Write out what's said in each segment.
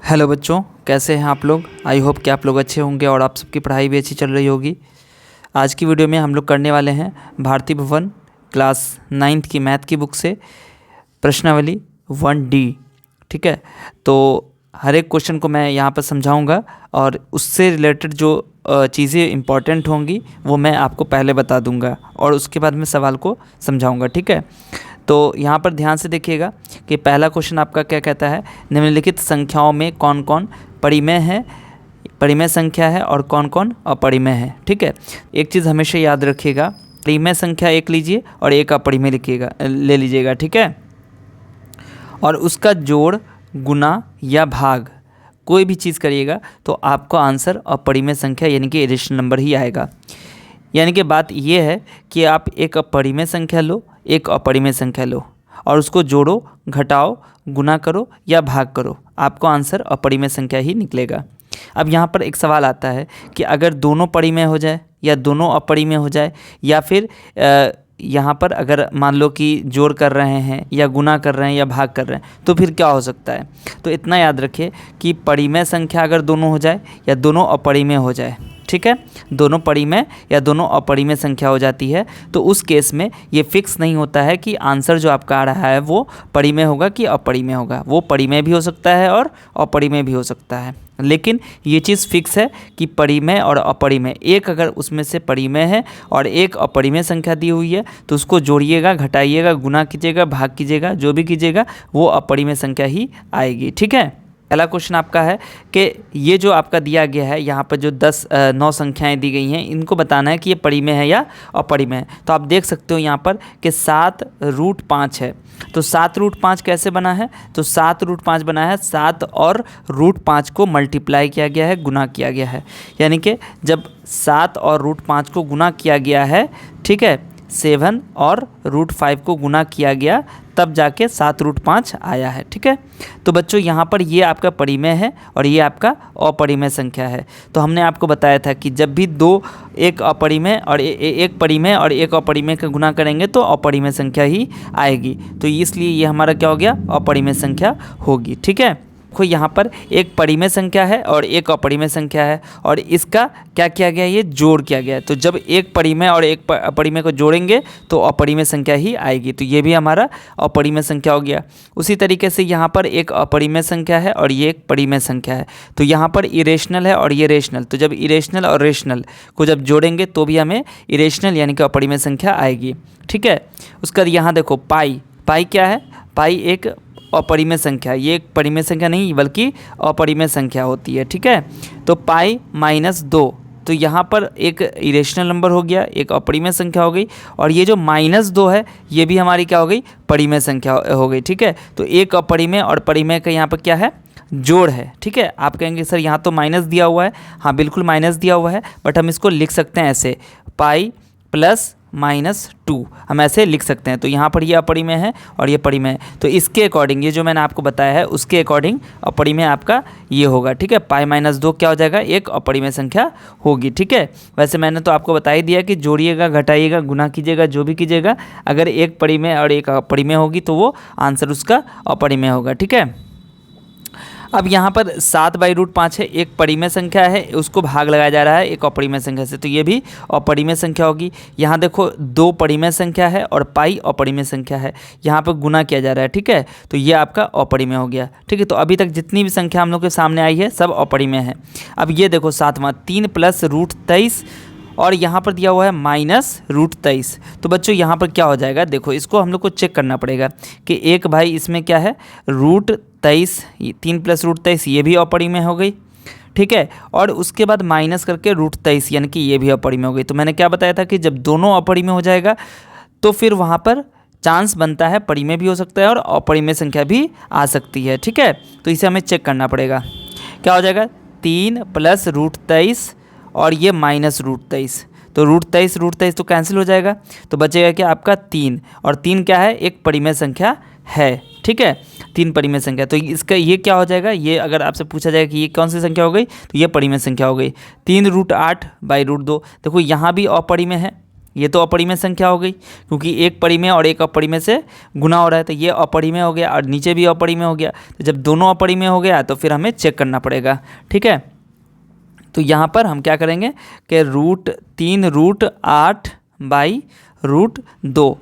Hello बच्चों, कैसे हैं आप लोग। आई होप कि आप लोग अच्छे होंगे और आप सबकी पढ़ाई भी अच्छी चल रही होगी। आज की वीडियो में हम लोग करने वाले हैं भारती भवन क्लास 9th की मैथ की बुक से प्रश्नावली 1D। ठीक है, तो हर एक क्वेश्चन को मैं यहाँ पर समझाऊंगा और उससे रिलेटेड जो चीज़ें इंपॉर्टेंट होंगी वो मैं आपको पहले बता दूंगा और उसके बाद मैं सवाल को समझाऊंगा। ठीक है, तो यहाँ पर ध्यान से देखिएगा कि पहला क्वेश्चन आपका क्या कहता है, निम्नलिखित संख्याओं में कौन कौन परिमेय है, परिमेय संख्या है और कौन कौन अपरिमेय है। ठीक है, एक चीज़ हमेशा याद रखिएगा, परिमेय संख्या एक लीजिए और एक अपरिमेय लिखिएगा, ले लीजिएगा। ठीक है, और उसका जोड़, गुना या भाग कोई भी चीज़ करिएगा तो आपको आंसर अपरिमेय संख्या यानी कि इरेशनल नंबर ही आएगा। यानी कि बात ये है कि आप एक अपरिमेय संख्या लो, एक अपरिमेय संख्या लो और उसको जोड़ो, घटाओ, गुना करो या भाग करो, आपको आंसर अपरिमेय संख्या ही निकलेगा। अब यहाँ पर एक सवाल आता है कि अगर दोनों परिमेय हो जाए या दोनों अपरिमेय हो जाए या फिर यहाँ पर अगर मान लो कि जोड़ कर रहे हैं या गुना कर रहे हैं या भाग कर रहे हैं तो फिर क्या हो सकता है। तो इतना याद रखिए कि परिमेय संख्या अगर दोनों हो जाए या दोनों अपरिमेय हो जाए, ठीक है, दोनों परिमेय या दोनों अपरिमेय संख्या हो जाती है तो उस केस में ये फिक्स नहीं होता है कि आंसर जो आपका आ रहा है वो परिमेय होगा कि अपरिमेय होगा। वो परिमेय भी हो सकता है और अपरिमेय भी हो सकता है, लेकिन ये चीज़ फिक्स है कि परिमेय और अपरिमेय, एक अगर उसमें से परिमेय है और एक अपरिमेय संख्या दी हुई है तो उसको जोड़िएगा, घटाइएगा, गुना कीजिएगा, भाग कीजिएगा, जो भी कीजिएगा वो अपरिमेय संख्या ही आएगी। ठीक है, पहला क्वेश्चन आपका है कि ये जो आपका दिया गया है यहाँ पर जो 9 संख्याएं दी गई हैं इनको बताना है कि ये परिमेय है या अपरिमेय है। तो आप देख सकते हो यहाँ पर कि 7√5 है। तो 7√5 कैसे बना है, तो 7√5 बना है 7 और √5 को मल्टीप्लाई किया गया है, गुना किया गया है। यानी कि जब 7 और √5 को गुना किया गया है, ठीक है, 7 और √5 को गुना किया गया तब जाके 7√5 आया है। ठीक है, तो बच्चों यहाँ पर ये आपका परिमेय है और ये आपका अपरिमेय संख्या है। तो हमने आपको बताया था कि जब भी एक अपरिमेय और एक परिमेय और एक अपरिमेय का गुना करेंगे तो अपरिमेय संख्या ही आएगी। तो इसलिए ये हमारा क्या हो गया, अपरिमेय संख्या होगी। ठीक है, देखो यहाँ पर एक परिमेय संख्या है और एक अपरिमेय संख्या है और इसका क्या किया गया, ये जोड़ किया गया है। तो जब एक परिमेय और एक अपरिमेय को जोड़ेंगे तो अपरिमेय संख्या ही आएगी। तो ये भी हमारा अपरिमेय संख्या हो गया। उसी तरीके से यहाँ पर एक अपरिमेय संख्या है और ये एक परिमेय संख्या है। तो यहाँ पर इरेशनल है और ये रेशनल। तो जब इरेशनल और रेशनल को जब जोड़ेंगे तो भी हमें इरेशनल यानी कि अपरिमेय संख्या आएगी। ठीक है, उसका यहाँ देखो पाई क्या है, पाई एक अपरिमेय संख्या, ये एक परिमेय संख्या नहीं बल्कि अपरिमेय संख्या होती है। ठीक है, तो पाई -2, तो यहाँ पर एक इरेशनल नंबर हो गया, एक अपरिमेय संख्या हो गई और ये जो -2 है ये भी हमारी क्या हो गई, परिमेय संख्या हो गई। ठीक है, तो एक अपरिमेय और परिमेय का यहाँ पर क्या है, जोड़ है। ठीक है, आप कहेंगे सर यहाँ तो माइनस दिया हुआ है, हाँ बिल्कुल माइनस दिया हुआ है, बट हम इसको लिख सकते हैं ऐसे, पाई प्लस -2 हम ऐसे लिख सकते हैं। तो यहाँ पर ये अपरिमेय है और ये परिमेय है, तो इसके अकॉर्डिंग ये जो मैंने आपको बताया है उसके अकॉर्डिंग अपरिमेय आपका ये होगा। ठीक है, पाई -2 क्या हो जाएगा, एक अपरिमेय संख्या होगी। ठीक है, वैसे मैंने तो आपको बता ही दिया कि जोड़िएगा, घटाइएगा, गुना कीजिएगा, जो भी कीजिएगा, अगर एक परिमेय और एक अपरिमेय होगी तो वो आंसर उसका अपरिमेय होगा। ठीक है, अब यहाँ पर 7/√5 है, एक परिमेय संख्या है, उसको भाग लगाया जा रहा है एक अपरिमेय संख्या से, तो ये भी अपरिमेय संख्या होगी। यहाँ देखो 2 परिमेय संख्या है और पाई अपरिमेय संख्या है, यहाँ पर गुना किया जा रहा है। ठीक है, तो ये आपका अपरिमेय हो गया। ठीक है, तो अभी तक जितनी भी संख्या हम लोग के सामने आई है सब अपरिमेय है। अब ये देखो 7वां 3 + √23 और यहाँ पर दिया हुआ है -√23। तो बच्चों यहाँ पर क्या हो जाएगा, देखो इसको हम लोग को चेक करना पड़ेगा कि एक भाई इसमें क्या है √23, 3 + √23 ये भी अपरिमेय हो गई। ठीक है, और उसके बाद माइनस करके √23 यानी कि ये भी अपरिमेय हो गई। तो मैंने क्या बताया था कि जब दोनों अपरिमेय हो जाएगा तो फिर वहाँ पर चांस बनता है परिमेय भी हो सकता है और अपरिमेय संख्या भी आ सकती है। ठीक है, तो इसे हमें चेक करना पड़ेगा। क्या हो जाएगा, 3 + √23 और ये -√23, तो √23 तो कैंसिल हो जाएगा, तो बचेगा क्या आपका 3, और 3 क्या है, एक परिमेय संख्या है। ठीक है, 3 परिमेय संख्या, तो इसका ये क्या हो जाएगा, ये अगर आपसे पूछा जाएगा कि ये कौन सी संख्या हो गई तो ये परिमेय संख्या हो गई। 3√8/√2, देखो यहाँ भी अपरिमेय है, ये तो अपरिमेय संख्या हो गई, क्योंकि एक परिमेय और एक अपरिमेय से गुना हो रहा है, तो ये अपरिमेय हो गया और नीचे भी अपरिमेय हो गया। तो जब दोनों अपरिमेय हो गया तो फिर हमें चेक करना पड़ेगा, ठीक है। तो यहाँ पर हम क्या करेंगे कि √3 √8 बाई √2,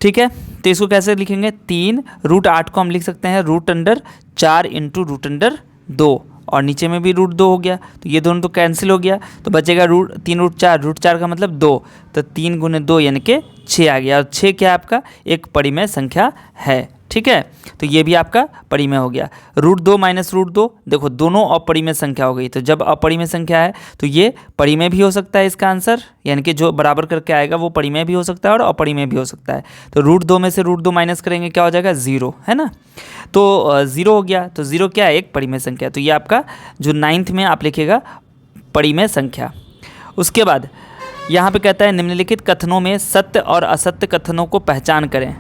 ठीक है। तो इसको कैसे लिखेंगे, 3 √8 को हम लिख सकते हैं √4 इंटू √2, और नीचे में भी √2 हो गया, तो ये दोनों तो कैंसिल हो गया, तो बचेगा √3 √4 का मतलब 2, तो 3 गुने 2 यानी कि 6 आ गया, और 6 क्या है आपका एक परिमेय संख्या है, ठीक है। तो ये भी आपका परिमेय हो गया। √2 माइनस √2, देखो दोनों अपरिमेय संख्या हो गई, तो जब अपरिमेय संख्या है तो ये परिमेय भी हो सकता है इसका आंसर, यानी कि जो बराबर करके आएगा वो परिमेय भी हो सकता है और अपरिमेय भी हो सकता है। तो √2 में से √2 माइनस करेंगे क्या हो जाएगा, 0, है ना। तो 0 हो गया, तो 0 क्या है, एक परिमेय संख्या। तो ये आपका जो 9th में आप लिखेगा परिमेय संख्या। उसके बाद यहाँ पे कहता है निम्नलिखित कथनों में सत्य और असत्य कथनों को पहचान करें,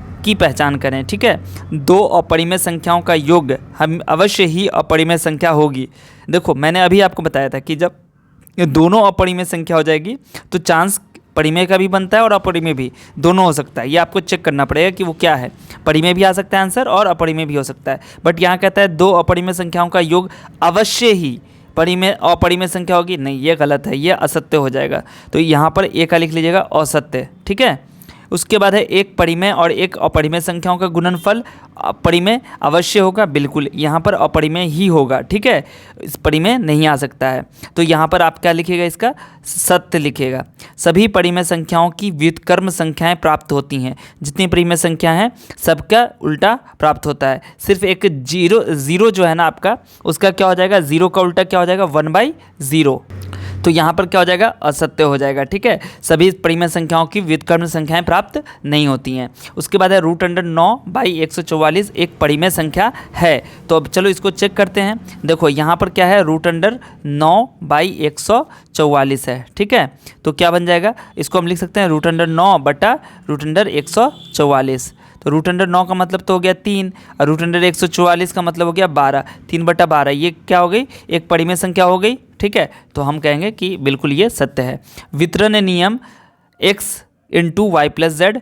ठीक है। दो अपरिमेय संख्याओं का योग हम अवश्य ही अपरिमेय संख्या होगी। देखो मैंने अभी आपको बताया था कि जब ये दोनों अपरिमेय संख्या हो जाएगी तो चांस परिमेय का भी बनता है और अपरिमेय भी, दोनों हो सकता है। ये आपको चेक करना पड़ेगा कि वो क्या है, परिमेय भी आ सकता है आंसर और अपरिमेय भी हो सकता है। बट यहाँ कहता है दो अपरिमेय संख्याओं का योग अवश्य ही परिमेय अपरिमेय संख्या होगी, नहीं ये गलत है, ये असत्य हो जाएगा। तो यहाँ पर ए का लिख लीजिएगा असत्य, ठीक है। उसके बाद है एक परिमेय और एक अपरिमेय संख्याओं का गुणनफल परिमेय अवश्य होगा, बिल्कुल यहाँ पर अपरिमेय ही होगा, ठीक है, इस परिमेय नहीं आ सकता है। तो यहाँ पर आप क्या लिखिएगा, इसका सत्य लिखिएगा। सभी परिमेय संख्याओं की व्युत्क्रम संख्याएं प्राप्त होती हैं, जितनी परिमेय संख्या हैं सबका उल्टा प्राप्त होता है। सिर्फ एक जीरो जो है ना आपका, उसका क्या हो जाएगा, 0 का उल्टा क्या हो जाएगा, 1/0। तो यहाँ पर क्या हो जाएगा, असत्य हो जाएगा, ठीक है। सभी परिमेय संख्याओं की व्युत्क्रम संख्याएं प्राप्त नहीं होती हैं। उसके बाद है √9/144 एक परिमेय संख्या है। तो अब चलो इसको चेक करते हैं। देखो यहाँ पर क्या है, √9/144 है, ठीक है। तो क्या बन जाएगा, इसको हम लिख सकते हैं √9 बटा √144। तो √9 का मतलब तो हो गया 3 और √144 का मतलब हो गया 12, 3/12, ये क्या हो गई, एक परिमेय संख्या हो गई, ठीक है। तो हम कहेंगे कि बिल्कुल ये सत्य है। वितरण नियम x × y + z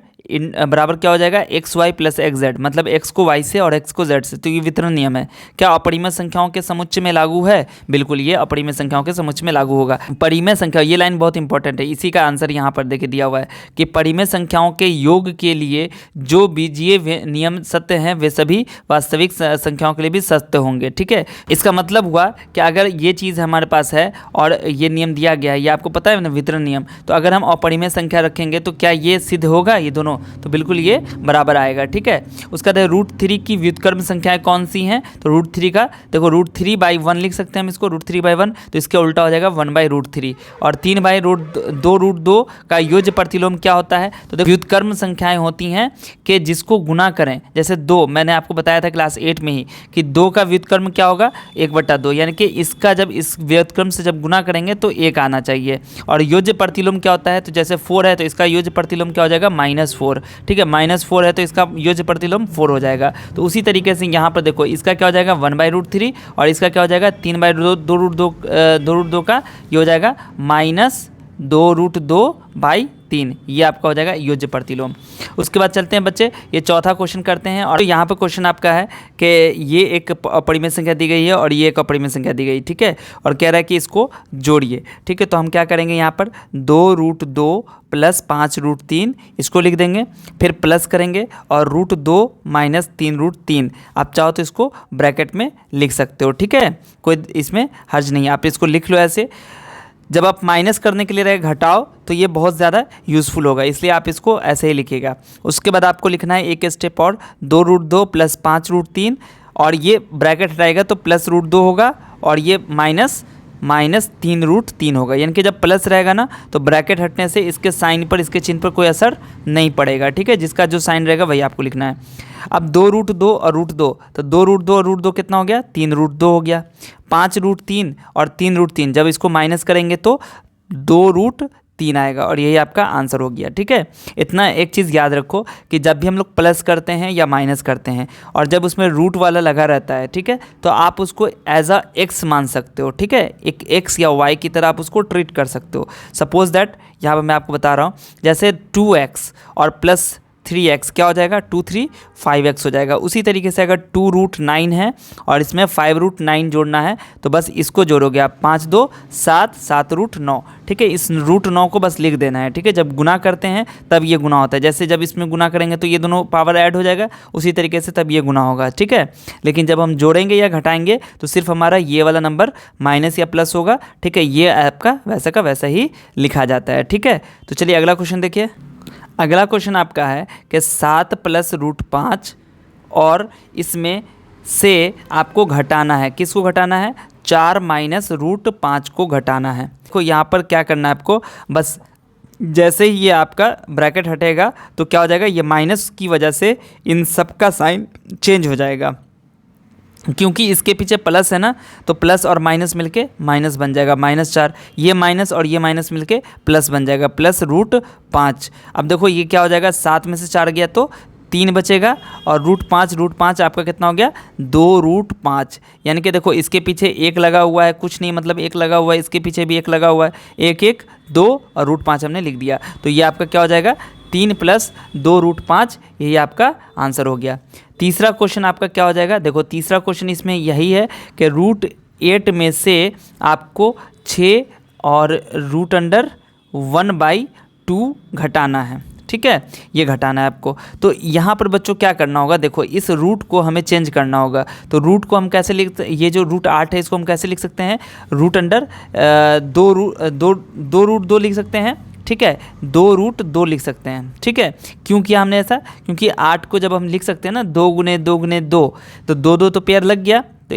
बराबर क्या हो जाएगा, xy + xz, मतलब x को y से और x को z से। तो ये वितरण नियम है। क्या अपरिमेय संख्याओं के समुच्चय में लागू है, बिल्कुल ये अपरिमेय संख्याओं के समुच्चय में लागू होगा। परिमेय संख्या, ये लाइन बहुत इंपॉर्टेंट है, इसी का आंसर यहाँ पर देखिए दिया हुआ है कि परिमेय संख्याओं के योग के लिए जो बीजीय नियम सत्य हैं वे सभी वास्तविक संख्याओं के लिए भी सत्य होंगे, ठीक है। इसका मतलब हुआ कि अगर ये चीज़ हमारे पास है और ये नियम दिया गया है, ये आपको पता है ना वितरण नियम, तो अगर हम अपरिमेय संख्या रखेंगे तो क्या ये सिद्ध होगा, ये दोनों, तो बिल्कुल ये बराबर आएगा, ठीक है। उसका देखो √3 की व्युत्क्रम संख्याएं कौन सी हैं, तो √3 का देखो √3/1 लिख सकते हैं हम इसको, √3/1, तो इसके उल्टा हो जाएगा 1/√3। और 3/2 का योज्य प्रतिलोम क्या होता है, तो देखो व्युत्क्रम संख्याएं होती हैं कि जिसको गुना करें, जैसे 2, मैंने आपको बताया था क्लास 8 में ही कि 2 का व्युत्क्रम क्या होगा, 1/2, यानी कि इसका जब इस व्युत्क्रम से जब गुना करेंगे तो 1 आना चाहिए। और योज्य प्रतिलोम क्या होता है, तो जैसे 4 है तो इसका योज्य प्रतिलोम क्या हो जाएगा, -4, ठीक है, -4 है तो इसका योज्य प्रतिलोम 4 हो जाएगा। तो उसी तरीके से यहाँ पर देखो इसका क्या हो जाएगा 1/√3 और इसका क्या हो जाएगा 3/2 का ये हो जाएगा -2√2/3, ये आपका हो जाएगा योज्य प्रतिलोम। उसके बाद चलते हैं बच्चे, ये चौथा क्वेश्चन करते हैं। और यहाँ पर क्वेश्चन आपका है कि ये एक अपरिमेय संख्या दी गई है और ये एक अपरिमेय संख्या दी गई, ठीक है, और कह रहा है कि इसको जोड़िए, ठीक है। तो हम क्या करेंगे, यहाँ पर 2√2 + 5√3 इसको लिख देंगे, फिर प्लस करेंगे और √2 - 3√3, आप चाहो तो इसको ब्रैकेट में लिख सकते हो, ठीक है, कोई इसमें हर्ज नहीं है, आप इसको लिख लो ऐसे। जब आप माइनस करने के लिए रहे घटाओ तो ये बहुत ज़्यादा यूज़फुल होगा, इसलिए आप इसको ऐसे ही लिखिएगा। उसके बाद आपको लिखना है एक स्टेप और, 2√2 + 5√3, और ये ब्रैकेट रहेगा तो +√2 होगा और ये -3√3 होगा, यानी कि जब प्लस रहेगा ना तो ब्रैकेट हटने से इसके साइन पर, इसके चिन्ह पर कोई असर नहीं पड़ेगा, ठीक है, जिसका जो साइन रहेगा वही आपको लिखना है। अब 2√2 और √2, तो 2√2 और √2 कितना हो गया, 3√2 हो गया। 5√3 और 3√3 जब इसको माइनस करेंगे तो 2√3 3 आएगा और यही आपका आंसर हो गया। ठीक है, इतना एक चीज़ याद रखो कि जब भी हम लोग प्लस करते हैं या माइनस करते हैं और जब उसमें रूट वाला लगा रहता है, ठीक है, तो आप उसको एज अ एक्स मान सकते हो। ठीक है, एक एक्स या वाई की तरह आप उसको ट्रीट कर सकते हो। सपोज दैट यहाँ पर मैं आपको बता रहा हूँ, जैसे 2x और प्लस 3x क्या हो जाएगा, 2 3 5x हो जाएगा। उसी तरीके से अगर 2√9 है और इसमें 5√9 जोड़ना है तो बस इसको जोड़ोगे आप, 5 2 7 7√9। ठीक है, इस √9 को बस लिख देना है। ठीक है, जब गुना करते हैं तब ये गुना होता है, जैसे जब इसमें गुना करेंगे तो ये दोनों पावर ऐड हो जाएगा, उसी तरीके से तब ये गुना होगा। ठीक है, लेकिन जब हम जोड़ेंगे या घटाएंगे तो सिर्फ हमारा ये वाला नंबर माइनस या प्लस होगा। ठीक है, ये आपका वैसा का वैसा ही लिखा जाता है। ठीक है, तो चलिए अगला क्वेश्चन देखिए। अगला क्वेश्चन आपका है कि 7 + √5 और इसमें से आपको घटाना है, किसको घटाना है, 4 - √5 को घटाना है। तो यहाँ पर क्या करना है आपको, बस जैसे ही ये आपका ब्रैकेट हटेगा तो क्या हो जाएगा, ये माइनस की वजह से इन सब का साइन चेंज हो जाएगा, क्योंकि इसके पीछे प्लस है ना, तो प्लस और माइनस मिलके माइनस बन जाएगा, -4। ये माइनस और ये माइनस मिलके प्लस बन जाएगा, +√5। अब देखो ये क्या हो जाएगा, 7 में से 4 गया तो 3 बचेगा और √5 आपका कितना हो गया, 2√5। यानी कि देखो इसके पीछे 1 लगा हुआ है, कुछ नहीं मतलब 1 लगा हुआ है, इसके पीछे भी 1 लगा हुआ है, 1 1 2 और √5 हमने लिख दिया। तो ये आपका क्या हो जाएगा, 3 + 2√5, यही आपका आंसर हो गया। तीसरा क्वेश्चन आपका क्या हो जाएगा, देखो तीसरा क्वेश्चन इसमें यही है कि √8 में से आपको 6 और √1/2 घटाना है। ठीक है, ये घटाना है आपको। तो यहाँ पर बच्चों क्या करना होगा, देखो इस रूट को हमें चेंज करना होगा। तो रूट को हम कैसे लिख, ये जो √8 है इसको हम कैसे लिख सकते हैं, √2 लिख सकते हैं। ठीक है, 2√2 लिख सकते हैं। ठीक है, क्यों किया हमने ऐसा, क्योंकि 8 को जब हम लिख सकते हैं ना 2 × 2 × 2, तो 2 2 तो पेयर लग गया, तो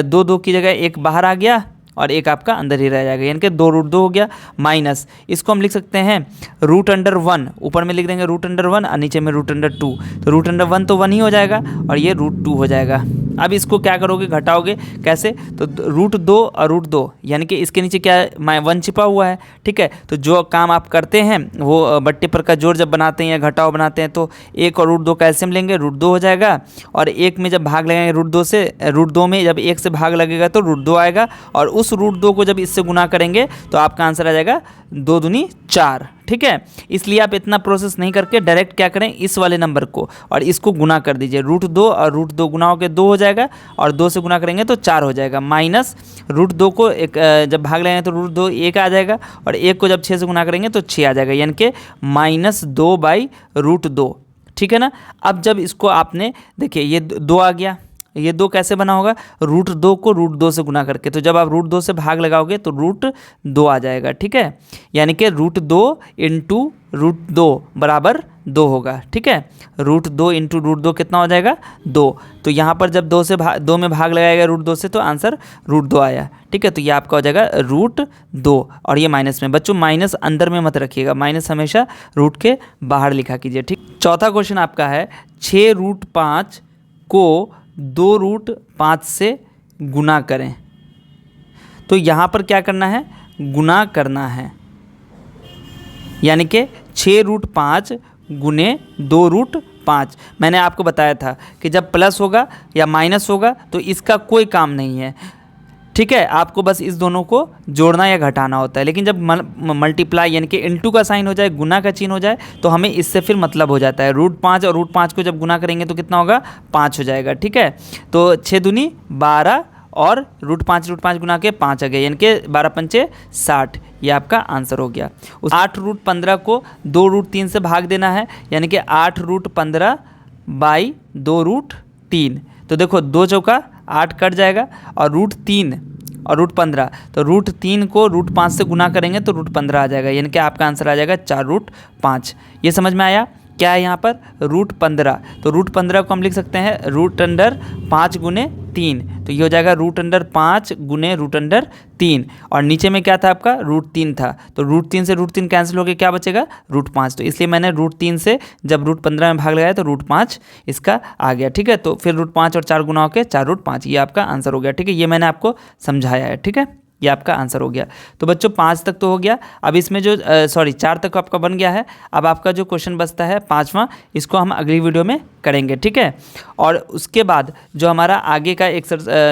2 2 की जगह 1 बाहर आ गया और 1 आपका अंदर ही रह जाएगा, यानी कि 2√2 हो गया। माइनस इसको हम लिख सकते हैं √1, ऊपर में लिख देंगे √1 और नीचे में √2, तो √1 तो 1 ही हो जाएगा और ये √2 हो जाएगा। अब इसको क्या करोगे, घटाओगे कैसे, तो √2 और √2, यानी कि इसके नीचे क्या 1 छिपा हुआ है। ठीक है, तो जो काम आप करते हैं वो बट्टे पर का जोड़ जब बनाते हैं या घटाव बनाते हैं तो 1 और √2 का एलसीएम लेंगे, √2 हो जाएगा, और 1 में जब भाग लगाएंगे √2 से, √2 में जब 1 से भाग लगेगा तो √2 आएगा, और उस √2 को जब इससे गुना करेंगे तो आपका आंसर आ जाएगा 2 दूनी 4। ठीक है, इसलिए आप इतना प्रोसेस नहीं करके डायरेक्ट क्या करें, इस वाले नंबर को और इसको गुना कर दीजिए, √2 और √2 गुना होकर 2 हो जाएगा और 2 से गुना करेंगे तो 4 हो जाएगा, माइनस √2 को एक जब भाग लेंगे तो √2 1 आ जाएगा और 1 को जब 6 से गुना करेंगे तो 6 आ जाएगा, यानी कि -2/√2। ठीक है ना। अब जब इसको आपने देखिए ये 2 आ गया, ये 2 कैसे बना होगा, √2 को √2 से गुना करके, तो जब आप √2 से भाग लगाओगे तो √2 आ जाएगा। ठीक है, यानी कि √2 × √2 बराबर 2 होगा। ठीक है, √2 × √2 कितना हो जाएगा, 2। तो यहाँ पर जब 2 में भाग लगाएगा √2 से तो आंसर √2 आया। ठीक है, तो ये आपका हो जाएगा √2 और ये माइनस में, बच्चों माइनस अंदर में मत रखिएगा, माइनस हमेशा रूट के बाहर लिखा कीजिए। ठीक, चौथा क्वेश्चन आपका है 6√5 को 2√5 से गुना करें। तो यहाँ पर क्या करना है, गुना करना है, यानी कि 6√5 गुने 2√5। मैंने आपको बताया था कि जब प्लस होगा या माइनस होगा तो इसका कोई काम नहीं है। ठीक है, आपको बस इस दोनों को जोड़ना या घटाना होता है, लेकिन जब मल्टीप्लाई यानी कि इनटू का साइन हो जाए, गुना का चिन्ह हो जाए, तो हमें इससे फिर मतलब हो जाता है। √5 और √5 को जब गुना करेंगे तो कितना होगा, 5 हो जाएगा। ठीक है, तो 6 दूनी 12 और √5 गुना के 5 आ गया, यानी कि 12 पंचे 60, ये आपका आंसर हो गया। उस 8√15 को 2√3 से भाग देना है, यानी कि 8√15/2√3। तो देखो 2 चौका 8 कट जाएगा और √3 और √15, तो √3 को √5 से गुना करेंगे तो √15 आ जाएगा, यानी कि आपका आंसर आ जाएगा 4√5। ये समझ में आया। क्या है यहाँ पर, √15, तो √15 को हम लिख सकते हैं √5 गुने 3, तो ये हो जाएगा √5 गुने √3, और नीचे में क्या था आपका, √3 था, तो √3 से √3 कैंसिल हो गया, क्या बचेगा, √5। तो इसलिए मैंने √3 से जब √15 में भाग लगाया तो √5 इसका आ गया। ठीक है, तो फिर √5 और 4 गुना होकर 4√5, ये आपका आंसर हो गया। ठीक है, ये मैंने आपको समझाया है। ठीक है। ये आपका आंसर हो गया। तो बच्चों 5 तक तो हो गया। अब इसमें जो 4 तक आपका बन गया है। अब आपका जो क्वेश्चन बचता है 5वां, इसको हम अगली वीडियो में करेंगे, ठीक है। और उसके बाद जो हमारा आगे का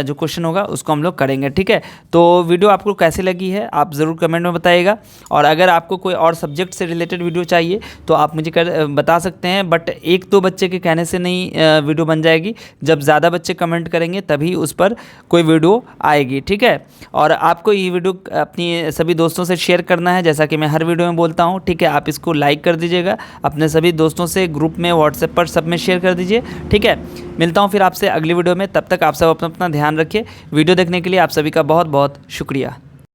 जो क्वेश्चन होगा उसको हम लोग करेंगे, ठीक है। तो वीडियो आपको कैसी लगी है आप ज़रूर कमेंट में बताइएगा। और अगर आपको कोई और सब्जेक्ट से रिलेटेड वीडियो चाहिए तो आप मुझे बता सकते हैं, बट 1-2 बच्चे के कहने से नहीं वीडियो बन जाएगी। जब ज़्यादा बच्चे कमेंट करेंगे तभी उस पर कोई वीडियो आएगी, ठीक है। और आपको ये वीडियो अपनी सभी दोस्तों से शेयर करना है, जैसा कि मैं हर वीडियो में बोलता हूँ, ठीक है। आप इसको लाइक कर दीजिएगा, अपने सभी दोस्तों से ग्रुप में व्हाट्सएप पर सब में शेयर कर दीजिए, ठीक है। मिलता हूँ फिर आपसे अगली वीडियो में, तब तक आप सब अपना ध्यान रखिए। वीडियो देखने के लिए आप सभी का बहुत बहुत शुक्रिया।